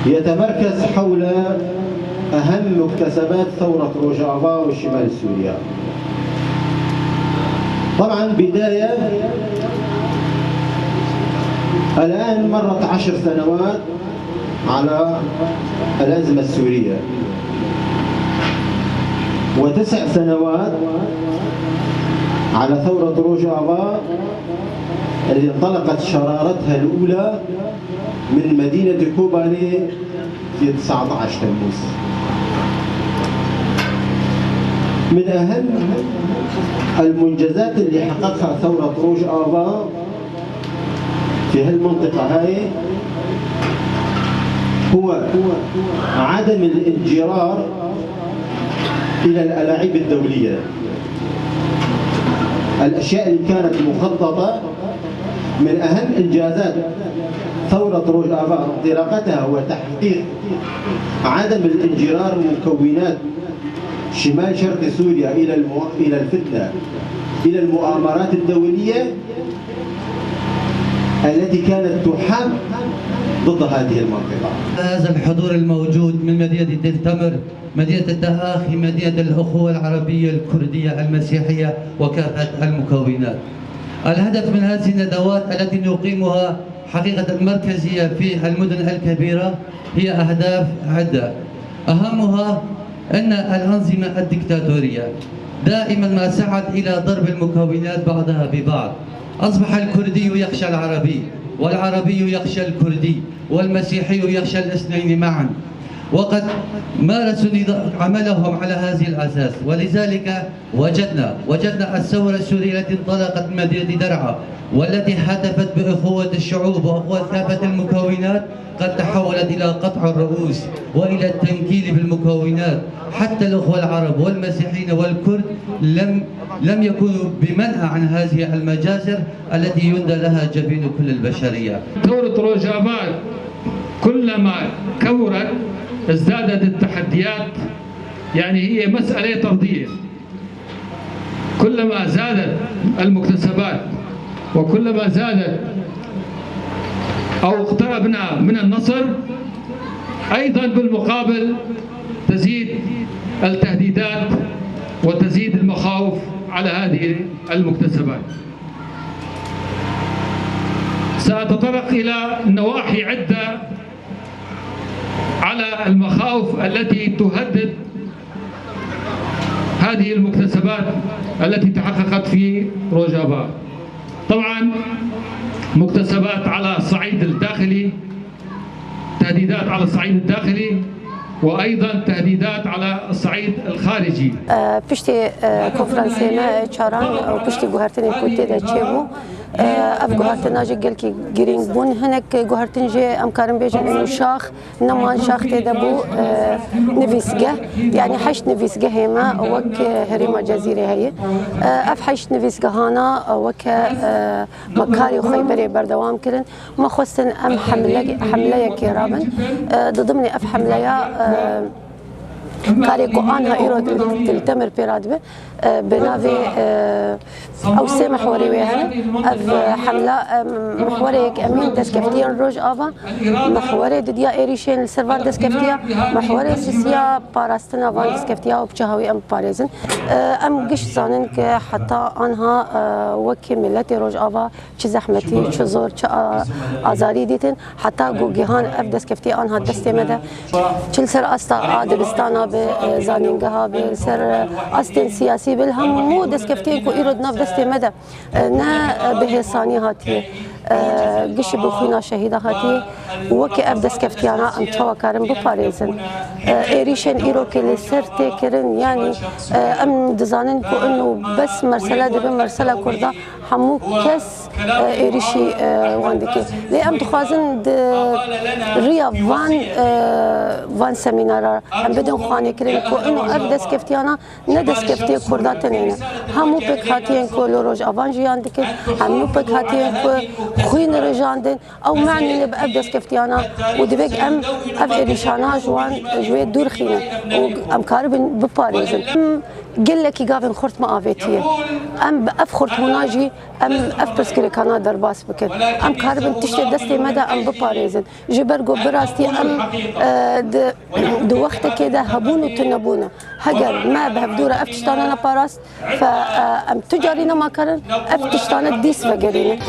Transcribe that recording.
يتمركز حول أهم مكتسبات ثورة روجافا وشمال سوريا. طبعا بداية الآن مرت 10 سنوات على الأزمة السورية، و9 سنوات على ثورة روجافا اللي انطلقت شرارتها الأولى من مدينة كوباني في 19 تموز. من أهم المنجزات اللي حققها ثورة روجافا في هالمنطقة هاي هو عدم الانجرار إلى الألاعيب الدولية. الأشياء اللي كانت مخططة من أهم إنجازات ثورة روجافا انطلاقتها هو تحقيق عدم الانجرار مكونات شمال شرق سوريا إلى الفتنة، إلى المؤامرات الدولية التي كانت تحام ضد هذه المنطقة. هذا الحضور الموجود من مدينة تل تمر، مدينة الدهاخي، مدينة الأخوة العربية الكردية المسيحية وكافة المكونات. الهدف من هذه الندوات التي نقيمها حقيقة المركزية في المدن الكبيرة هي أهداف عدة، أهمها أن الأنظمة الدكتاتورية دائما ما سعت إلى ضرب المكونات بعضها ببعض. أصبح الكردي يخشى العربي، والعربي يخشى الكردي، والمسيحي يخشى الاثنين معا، وقد مارسوا عملهم على هذه الأساس. ولذلك وجدنا الثورة السورية التي انطلقت من مدينة درعا والتي هتفت بأخوة الشعوب وأخوة كافة المكونات قد تحولت إلى قطع الرؤوس وإلى التنكيل بالمكونات. حتى الأخوة العرب والمسيحيين والكرد لم يكونوا بمنأى عن هذه المجازر التي يندى لها جبين كل البشرية. ثورة روجافا كلما كبرت ازدادت التحديات، يعني هي مسألة طردية. كلما زادت المكتسبات وكلما زادت أو اقتربنا من النصر، أيضا بالمقابل تزيد التهديدات وتزيد المخاوف على هذه المكتسبات. سأتطرق إلى نواحي عدة على المخاوف التي تهدد هذه المكتسبات التي تحققت في روجافا. طبعا مكتسبات على الصعيد الداخلي، تهديدات على الصعيد الداخلي، وأيضا تهديدات على الصعيد الخارجي. پشتی کنفرانسی ما چاران و پشتی گوهرتنی کوتی دا چیمو اف گوهرتنا جی گل کی گرینگ بون هنک گوهرتن جی امکارم بیجن انو شاخ نمان شاخ تیدا بو نویسگه، يعني 8 نویسگه هما وك هريما جزيرة هي اف 8 نویسگه هانا وك مكاري وخيبري بردوام كرن ما خصن ام حملة كرابن ضمن اف حملة کاری کو آنها ایراد تلتمر پیرادبه بناوی او سه محوری ویهن اف حمله محوری یک امین دستکفتیان روج آوا محوری ددیا ایریشین سروان دستکفتیا محوری سیسیا پاراستنا وان دستکفتیا و بچهاوی ام پاريزن ام گش زانن که حتی آنها وکی ملت روج آوا چه زحمتی چه زور چه آزاری دیتن حتی گوگیهان اف دستکفتی آنها دستی مده چل سر استا آدبستانا به زانینگها به سر استن سیاسی بالهم مو دستکفتین کو ایراد ناف دستی مده نه به حسانی هاتیه گش بخوینا شهیده هاتی وکی اف دستکفتیانا ام چوا کارم بپاریزن ایریشن ایرو که لسر تکرن یعنی ام دزانن کو انو بس مرسله دبه مرسله کرده همو کس ایریشی واندکی لی ام دخوازن ریا وان سمینارا ام بدون خوانی کرن کو انو اف دستکفتیانا نه دستکفتی کرده تنینه همو پک هاتین کو لوروج آوان جیان دکن همو پک هاتین کو خوين رجاندن او معني بأب دستكفتيانا ودبق ام اب إريشانا جوان جوي دور خينه وام كاربن بباريزن قل لك يقافن خرط ما آفيتيه ام بأف خرط هناجي ام اف برسكري امریکانا درباس بکن ام کاربن تشت دستی مده ام بپارێزن ji ber ku birastî em di wextekê de hebûn û tunebûne heger me bi hevdûre ev tiştane neparast em tu carî nemakarin ev tiştane dîs vegerînin